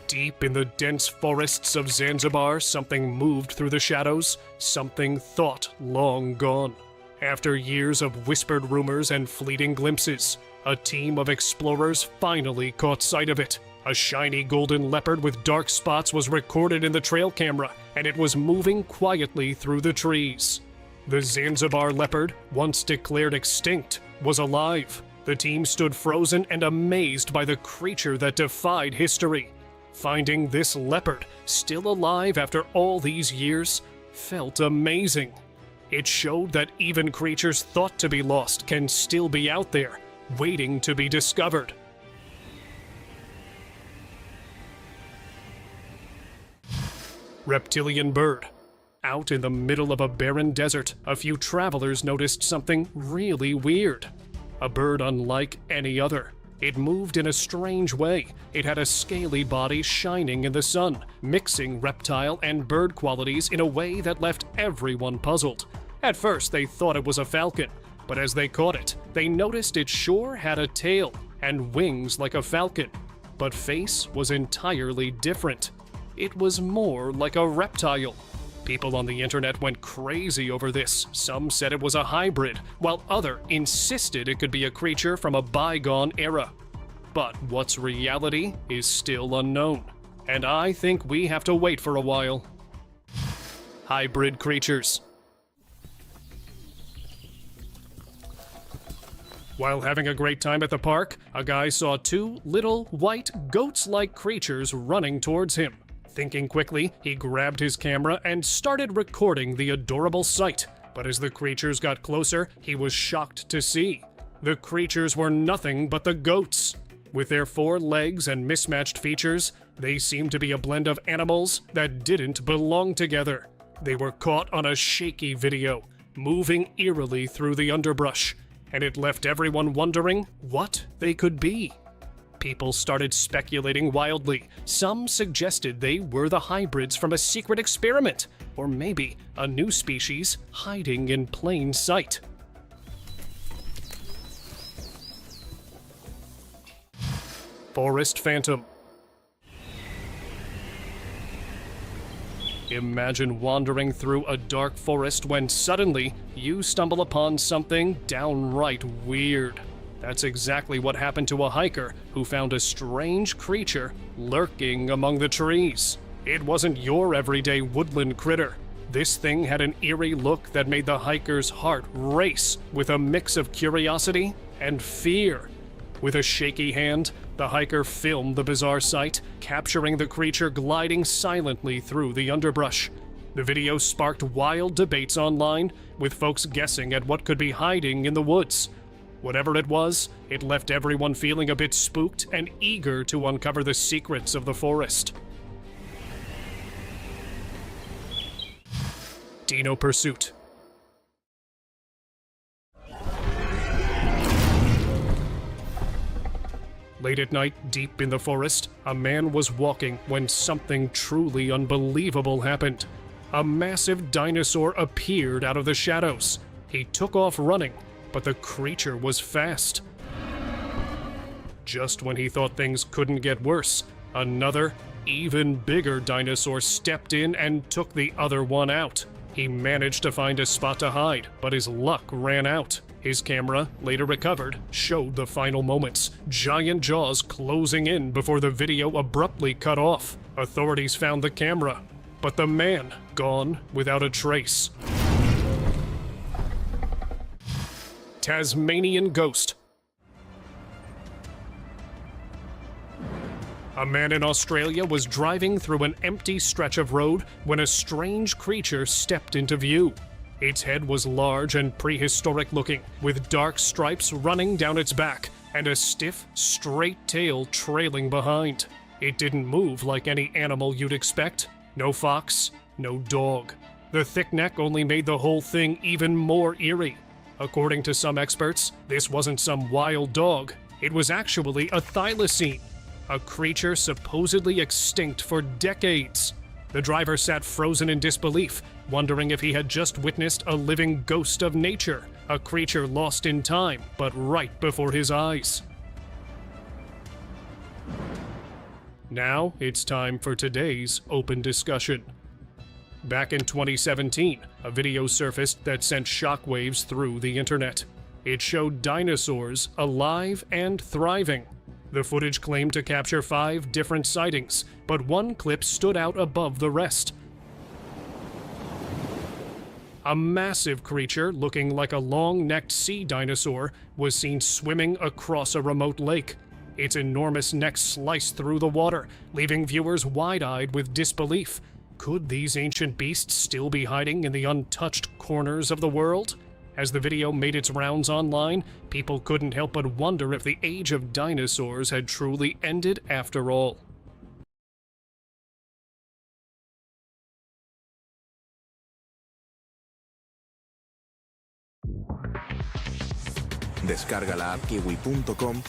Deep in the dense forests of Zanzibar, something moved through the shadows, something thought long gone. After years of whispered rumors and fleeting glimpses, a team of explorers finally caught sight of it. A shiny golden leopard with dark spots was recorded in the trail camera, and it was moving quietly through the trees. The Zanzibar leopard, once declared extinct, was alive. The team stood frozen and amazed by the creature that defied history. Finding this leopard, still alive after all these years, felt amazing. It showed that even creatures thought to be lost can still be out there, waiting to be discovered. Reptilian bird. Out in the middle of a barren desert, a few travelers noticed something really weird. A bird unlike any other. It moved in a strange way. It had a scaly body shining in the sun, mixing reptile and bird qualities in a way that left everyone puzzled. At first, they thought it was a falcon, but as they caught it, they noticed it sure had a tail and wings like a falcon, but face was entirely different. It was more like a reptile. People on the internet went crazy over this. Some said it was a hybrid, while others insisted it could be a creature from a bygone era. But what's reality is still unknown, and I think we have to wait for a while. Hybrid creatures. While having a great time at the park, a guy saw two little white goats-like creatures running towards him. Thinking quickly, he grabbed his camera and started recording the adorable sight. But as the creatures got closer, he was shocked to see. The creatures were nothing but the goats. With their 4 legs and mismatched features, they seemed to be a blend of animals that didn't belong together. They were caught on a shaky video, moving eerily through the underbrush, and it left everyone wondering what they could be. People started speculating wildly. Some suggested they were the hybrids from a secret experiment, or maybe a new species hiding in plain sight. Forest Phantom. Imagine wandering through a dark forest when suddenly you stumble upon something downright weird. That's exactly what happened to a hiker who found a strange creature lurking among the trees. It wasn't your everyday woodland critter. This thing had an eerie look that made the hiker's heart race with a mix of curiosity and fear. With a shaky hand, the hiker filmed the bizarre sight, capturing the creature gliding silently through the underbrush. The video sparked wild debates online, with folks guessing at what could be hiding in the woods. Whatever it was, it left everyone feeling a bit spooked and eager to uncover the secrets of the forest. Dino Pursuit. Late at night, deep in the forest, a man was walking when something truly unbelievable happened. A massive dinosaur appeared out of the shadows. He took off running, but the creature was fast. Just when he thought things couldn't get worse, another, even bigger dinosaur stepped in and took the other one out. He managed to find a spot to hide, but his luck ran out. His camera, later recovered, showed the final moments, giant jaws closing in before the video abruptly cut off. Authorities found the camera, but the man gone without a trace. Tasmanian ghost. A man in Australia was driving through an empty stretch of road when a strange creature stepped into view. Its head was large and prehistoric looking, with dark stripes running down its back and a stiff, straight tail trailing behind. It didn't move like any animal you'd expect. No fox, no dog. The thick neck only made the whole thing even more eerie. According to some experts, this wasn't some wild dog. It was actually a thylacine, a creature supposedly extinct for decades. The driver sat frozen in disbelief, wondering if he had just witnessed a living ghost of nature, a creature lost in time, but right before his eyes. Now it's time for today's open discussion. Back in 2017, a video surfaced that sent shockwaves through the internet. It showed dinosaurs alive and thriving. The footage claimed to capture 5 different sightings, but one clip stood out above the rest. A massive creature looking like a long-necked sea dinosaur was seen swimming across a remote lake. Its enormous neck sliced through the water, leaving viewers wide-eyed with disbelief. Could these ancient beasts still be hiding in the untouched corners of the world? As the video made its rounds online, people couldn't help but wonder if the age of dinosaurs had truly ended after all. Descarga la app kiwi.com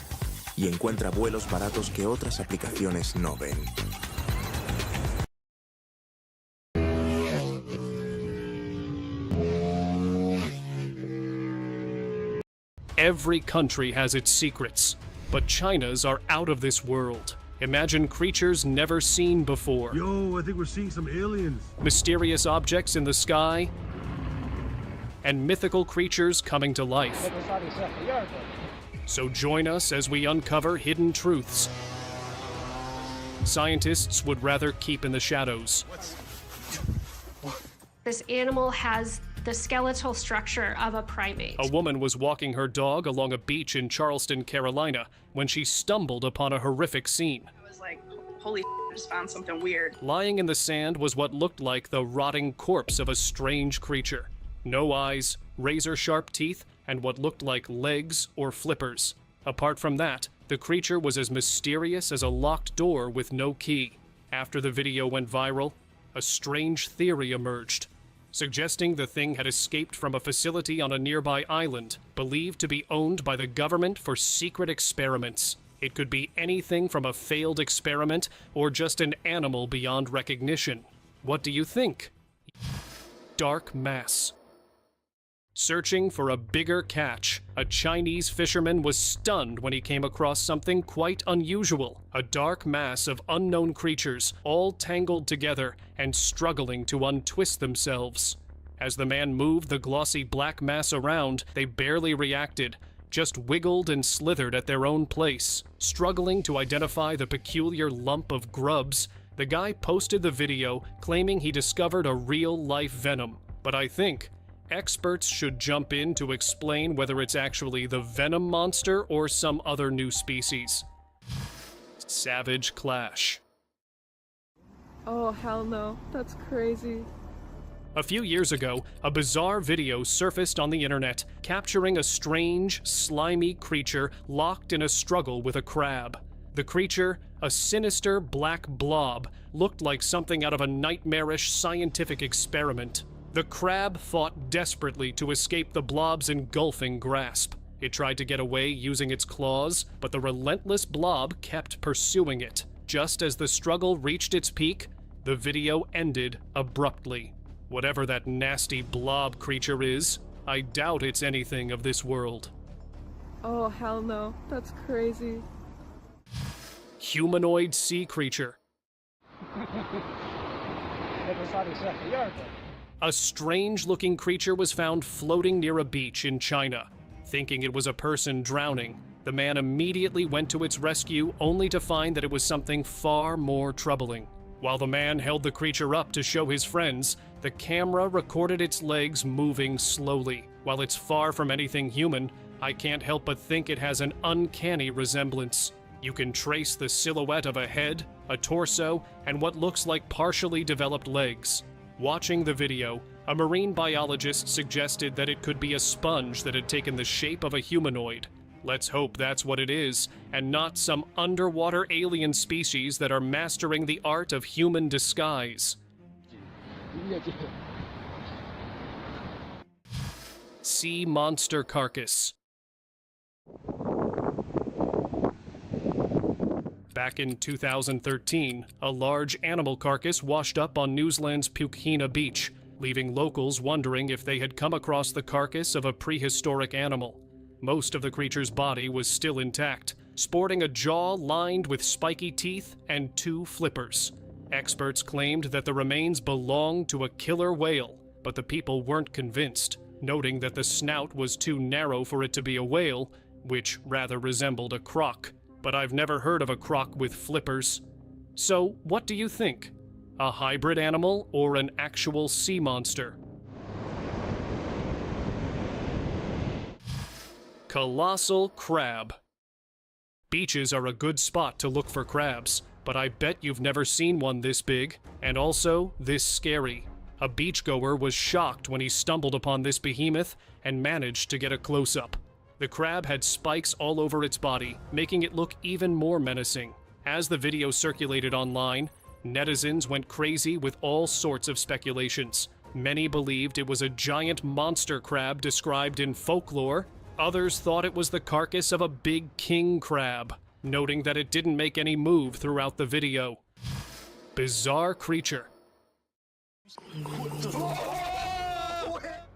y encuentra vuelos baratos que otras aplicaciones no ven. Every country has its secrets, but China's are out of this world. Imagine creatures never seen before. Yo, I think we're seeing some aliens. Mysterious objects in the sky, and mythical creatures coming to life. So join us as we uncover hidden truths scientists would rather keep in the shadows. This animal has the skeletal structure of a primate. A woman was walking her dog along a beach in Charleston, Carolina, when she stumbled upon a horrific scene. I was like, holy shit, I just found something weird. Lying in the sand was what looked like the rotting corpse of a strange creature. No eyes, razor-sharp teeth, and what looked like legs or flippers. Apart from that, the creature was as mysterious as a locked door with no key. After the video went viral, a strange theory emerged, suggesting the thing had escaped from a facility on a nearby island, believed to be owned by the government for secret experiments. It could be anything from a failed experiment or just an animal beyond recognition. What do you think? Dark mass. Searching for a bigger catch, a Chinese fisherman was stunned when he came across something quite unusual. A dark mass of unknown creatures, all tangled together and struggling to untwist themselves. As the man moved the glossy black mass around, they barely reacted, just wiggled and slithered at their own place. Struggling to identify the peculiar lump of grubs, the guy posted the video claiming he discovered a real-life venom. But I think experts should jump in to explain whether it's actually the venom monster or some other new species. Savage clash. Oh, hell no. That's crazy. A few years ago, a bizarre video surfaced on the internet, capturing a strange, slimy creature locked in a struggle with a crab. The creature, a sinister black blob, looked like something out of a nightmarish scientific experiment. The crab fought desperately to escape the blob's engulfing grasp. It tried to get away using its claws, but the relentless blob kept pursuing it. Just as the struggle reached its peak, the video ended abruptly. Whatever that nasty blob creature is, I doubt it's anything of this world. Oh, hell no. That's crazy. humanoid sea creature. A strange-looking creature was found floating near a beach in China. Thinking it was a person drowning, the man immediately went to its rescue, only to find that it was something far more troubling. While the man held the creature up to show his friends, the camera recorded its legs moving slowly. While it's far from anything human, I can't help but think it has an uncanny resemblance. You can trace the silhouette of a head, a torso, and what looks like partially developed legs. Watching the video, a marine biologist suggested that it could be a sponge that had taken the shape of a humanoid. Let's hope that's what it is, and not some underwater alien species that are mastering the art of human disguise. Sea monster carcass. Back in 2013, a large animal carcass washed up on New Zealand's Pukenea beach, leaving locals wondering if they had come across the carcass of a prehistoric animal. Most of the creature's body was still intact, sporting a jaw lined with spiky teeth and 2 flippers. Experts claimed that the remains belonged to a killer whale, but the people weren't convinced, noting that the snout was too narrow for it to be a whale, which rather resembled a croc. But I've never heard of a croc with flippers. So, what do you think? A hybrid animal or an actual sea monster? Colossal crab. Beaches are a good spot to look for crabs, but I bet you've never seen one this big, and also this scary. A beachgoer was shocked when he stumbled upon this behemoth and managed to get a close-up. The crab had spikes all over its body, making it look even more menacing. As the video circulated online, netizens went crazy with all sorts of speculations. Many believed it was a giant monster crab described in folklore. Others thought it was the carcass of a big king crab, noting that it didn't make any move throughout the video. Bizarre creature.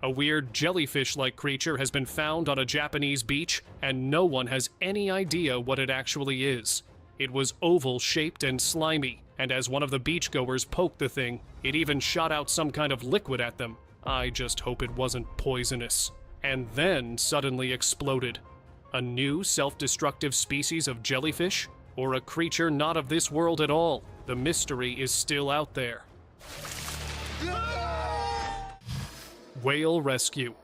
A weird jellyfish-like creature has been found on a Japanese beach, and no one has any idea what it actually is. It was oval-shaped and slimy, and as one of the beachgoers poked the thing, it even shot out some kind of liquid at them. I just hope it wasn't poisonous. And then suddenly exploded. A new self-destructive species of jellyfish? Or a creature not of this world at all? The mystery is still out there. Whale rescue.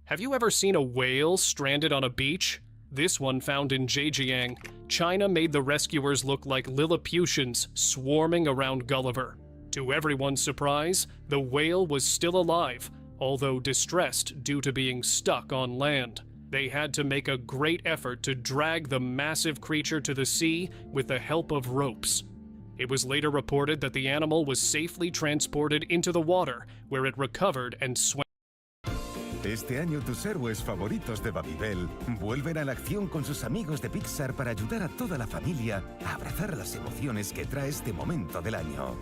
Have you ever seen a whale stranded on a beach? This one, found in Zhejiang, China, made the rescuers look like Lilliputians swarming around Gulliver. To everyone's surprise, the whale was still alive, although distressed due to being stuck on land. They had to make a great effort to drag the massive creature to the sea with the help of ropes. It was later reported that the animal was safely transported into the water, where it recovered and swam. Este año tus héroes favoritos de Babybel vuelven a la acción con sus amigos de Pixar para ayudar a toda la familia a abrazar las emociones que trae este momento del año.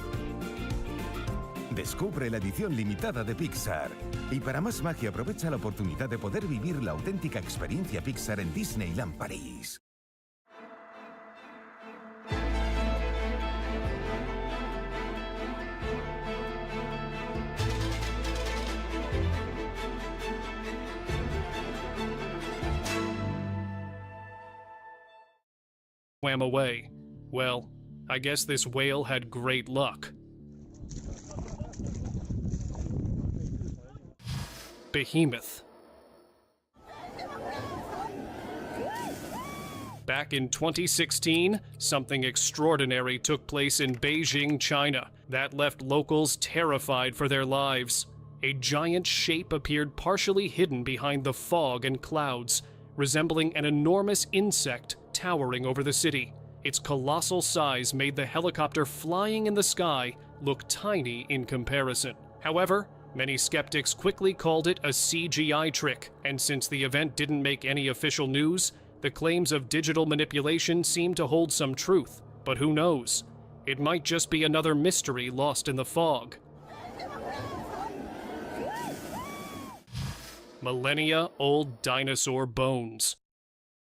Descubre la edición limitada de Pixar. Y para más magia, aprovecha la oportunidad de poder vivir la auténtica experiencia Pixar en Disneyland París. Swam away. Well, I guess this whale had great luck. Behemoth. Back in 2016, something extraordinary took place in Beijing, China, that left locals terrified for their lives. A giant shape appeared partially hidden behind the fog and clouds, resembling an enormous insect towering over the city. Its colossal size made the helicopter flying in the sky look tiny in comparison. However, many skeptics quickly called it a CGI trick, and since the event didn't make any official news, the claims of digital manipulation seem to hold some truth. But who knows? It might just be another mystery lost in the fog. Millennia-old dinosaur bones.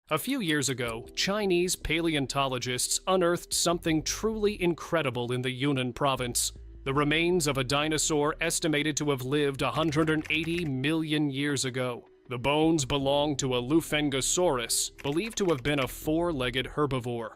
A few years ago, Chinese paleontologists unearthed something truly incredible in the Yunnan province. The remains of a dinosaur estimated to have lived 180 million years ago. The bones belong to a Lufengosaurus, believed to have been a four-legged herbivore.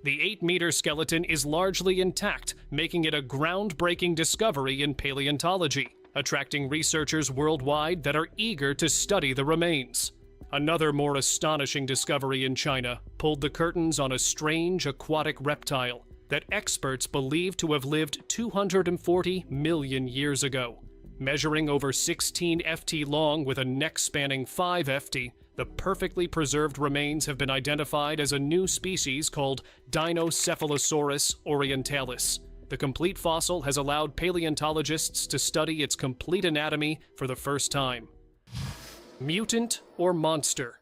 The 8-meter skeleton is largely intact, making it a groundbreaking discovery in paleontology, attracting researchers worldwide that are eager to study the remains. Another more astonishing discovery in China pulled the curtains on a strange aquatic reptile that experts believe to have lived 240 million years ago. Measuring over 16 ft long with a neck spanning 5 ft, the perfectly preserved remains have been identified as a new species called Dinocephalosaurus orientalis. The complete fossil has allowed paleontologists to study its complete anatomy for the first time. Mutant or monster?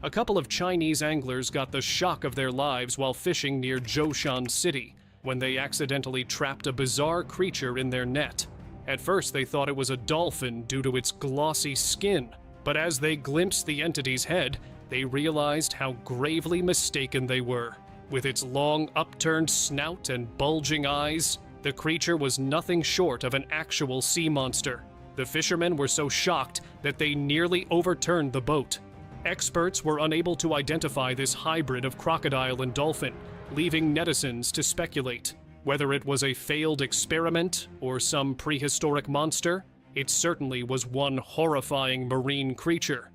A couple of Chinese anglers got the shock of their lives while fishing near Zhoushan City when they accidentally trapped a bizarre creature in their net. At first they thought it was a dolphin due to its glossy skin, but as they glimpsed the entity's head, they realized how gravely mistaken they were. With its long upturned snout and bulging eyes, the creature was nothing short of an actual sea monster. The fishermen were so shocked that they nearly overturned the boat. Experts were unable to identify this hybrid of crocodile and dolphin, leaving netizens to speculate. Whether it was a failed experiment or some prehistoric monster, it certainly was one horrifying marine creature.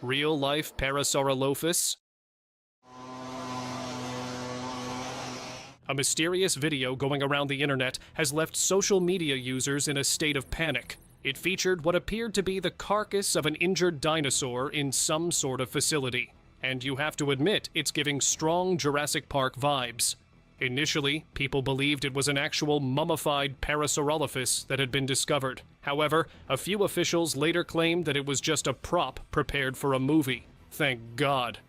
Real-life Parasaurolophus? A mysterious video going around the internet has left social media users in a state of panic. It featured what appeared to be the carcass of an injured dinosaur in some sort of facility. And you have to admit, it's giving strong Jurassic Park vibes. Initially, people believed it was an actual mummified Parasaurolophus that had been discovered. However, a few officials later claimed that it was just a prop prepared for a movie. Thank God.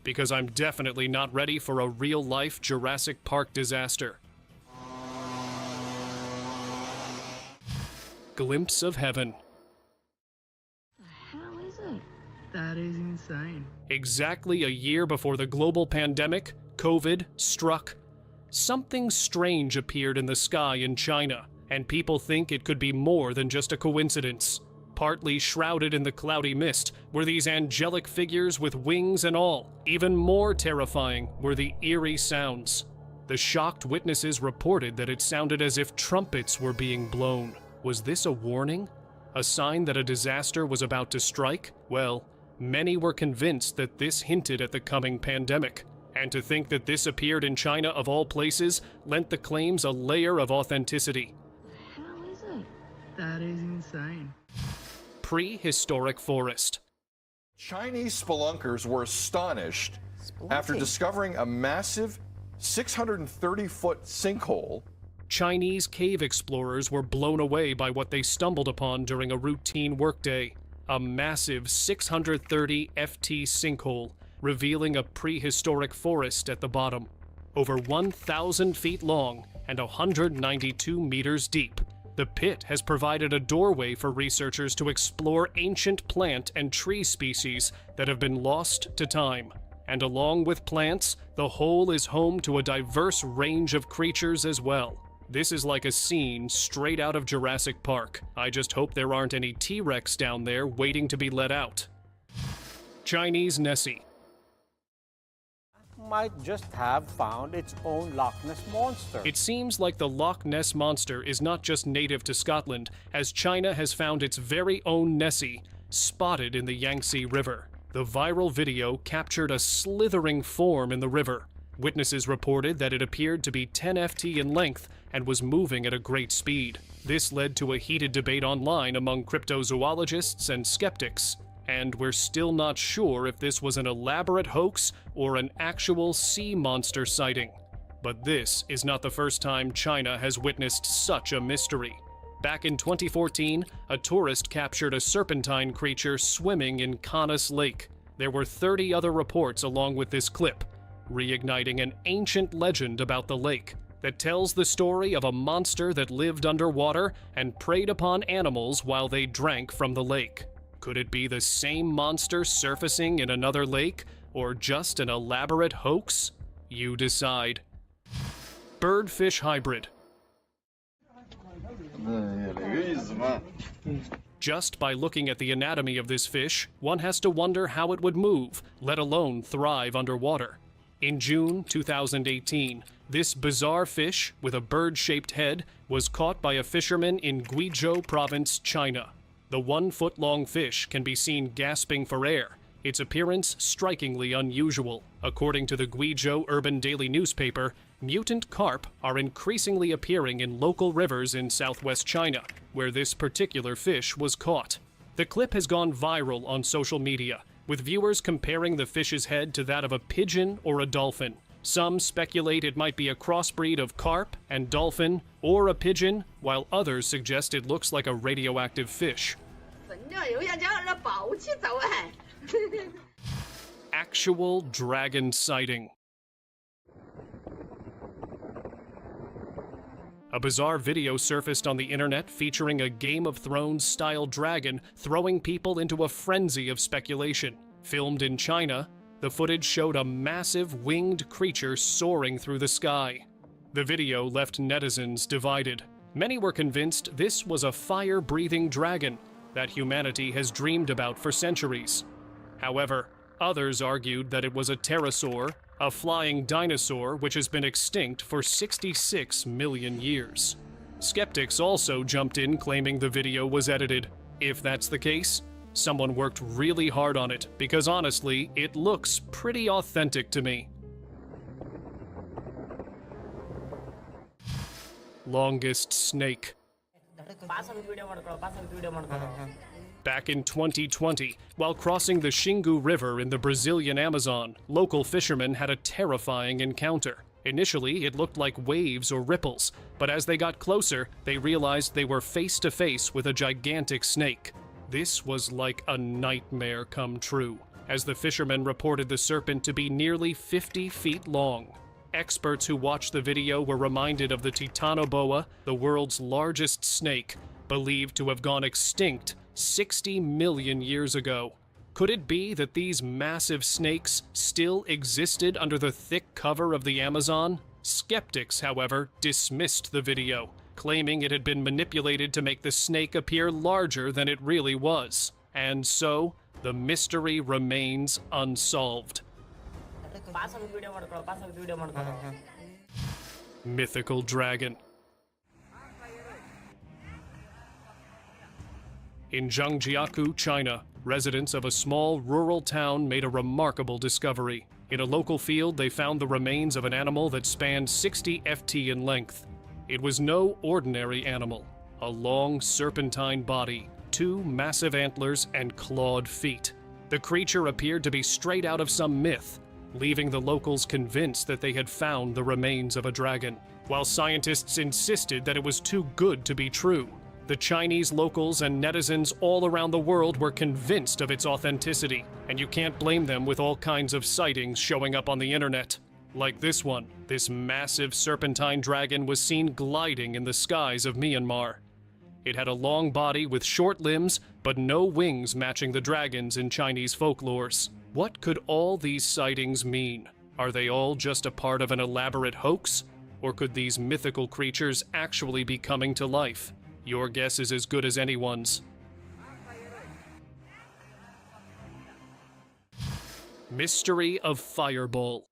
Because I'm definitely not ready for a real-life Jurassic Park disaster. Glimpse of heaven. How is it? That is insane. Exactly a year before the global pandemic, COVID, struck, something strange appeared in the sky in China, and people think it could be more than just a coincidence. Partly shrouded in the cloudy mist were these angelic figures with wings and all. Even more terrifying were the eerie sounds. The shocked witnesses reported that it sounded as if trumpets were being blown. Was this a warning? A sign that a disaster was about to strike? Well, many were convinced that this hinted at the coming pandemic. And to think that this appeared in China of all places lent the claims a layer of authenticity. How is it? That is insane. Prehistoric forest. Chinese spelunkers were astonished after discovering a massive 630-foot sinkhole. Chinese cave explorers were blown away by what they stumbled upon during a routine workday. A massive 630 ft sinkhole, revealing a prehistoric forest at the bottom. Over 1,000 feet long and 192 meters deep. The pit has provided a doorway for researchers to explore ancient plant and tree species that have been lost to time. And along with plants, the hole is home to a diverse range of creatures as well. This is like a scene straight out of Jurassic Park. I just hope there aren't any T-Rex down there waiting to be let out. Chinese Nessie. Might just have found its own Loch Ness Monster. It seems like the Loch Ness Monster is not just native to Scotland, as China has found its very own Nessie, spotted in the Yangtze River. The viral video captured a slithering form in the river. Witnesses reported that it appeared to be 10 ft in length and was moving at a great speed. This led to a heated debate online among cryptozoologists and skeptics. And we're still not sure if this was an elaborate hoax or an actual sea monster sighting. But this is not the first time China has witnessed such a mystery. Back in 2014, a tourist captured a serpentine creature swimming in Canas Lake. There were 30 other reports along with this clip, reigniting an ancient legend about the lake. that tells the story of a monster that lived underwater and preyed upon animals while they drank from the lake. Could it be the same monster surfacing in another lake, or just an elaborate hoax? You decide. Birdfish hybrid. Just by looking at the anatomy of this fish, one has to wonder how it would move, let alone thrive underwater. In June 2018, this bizarre fish with a bird-shaped head was caught by a fisherman in Guizhou province, China. The 1-foot-long fish can be seen gasping for air, its appearance strikingly unusual. According to the Guizhou Urban Daily newspaper, mutant carp are increasingly appearing in local rivers in southwest China, where this particular fish was caught. The clip has gone viral on social media, with viewers comparing the fish's head to that of a pigeon or a dolphin. Some speculate it might be a crossbreed of carp and dolphin, or a pigeon, while others suggest it looks like a radioactive fish. Actual dragon sighting. A bizarre video surfaced on the internet featuring a Game of Thrones-style dragon throwing people into a frenzy of speculation. Filmed in China, the footage showed a massive winged creature soaring through the sky. The video left netizens divided. Many were convinced this was a fire-breathing dragon that humanity has dreamed about for centuries. However, others argued that it was a pterosaur, a flying dinosaur which has been extinct for 66 million years. Skeptics also jumped in claiming the video was edited. If that's the case, someone worked really hard on it, because honestly, it looks pretty authentic to me. Longest snake. Back in 2020, while crossing the Xingu River in the Brazilian Amazon, local fishermen had a terrifying encounter. Initially, it looked like waves or ripples, but as they got closer, they realized they were face to face with a gigantic snake. This was like a nightmare come true, as the fishermen reported the serpent to be nearly 50 feet long. Experts who watched the video were reminded of the titanoboa, the world's largest snake, believed to have gone extinct 60 million years ago. Could it be that these massive snakes still existed under the thick cover of the Amazon? Skeptics, however, dismissed the video, claiming it had been manipulated to make the snake appear larger than it really was. And so, the mystery remains unsolved. Mythical dragon. In Zhangjiakou, China, residents of a small rural town made a remarkable discovery. In a local field, they found the remains of an animal that spanned 60 ft in length. It was no ordinary animal. A long serpentine body, 2 massive antlers, and clawed feet. The creature appeared to be straight out of some myth, leaving the locals convinced that they had found the remains of a dragon. While scientists insisted that it was too good to be true, the Chinese locals and netizens all around the world were convinced of its authenticity, and you can't blame them with all kinds of sightings showing up on the internet. Like this one, this massive serpentine dragon was seen gliding in the skies of Myanmar. It had a long body with short limbs, but no wings matching the dragons in Chinese folklores. What could all these sightings mean? Are they all just a part of an elaborate hoax? Or could these mythical creatures actually be coming to life? Your guess is as good as anyone's. Mystery of Fireball.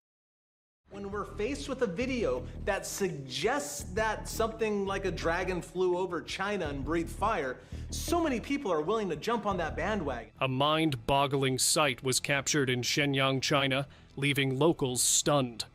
When we're faced with a video that suggests that something like a dragon flew over China and breathed fire, so many people are willing to jump on that bandwagon. A mind-boggling sight was captured in Shenyang, China, leaving locals stunned.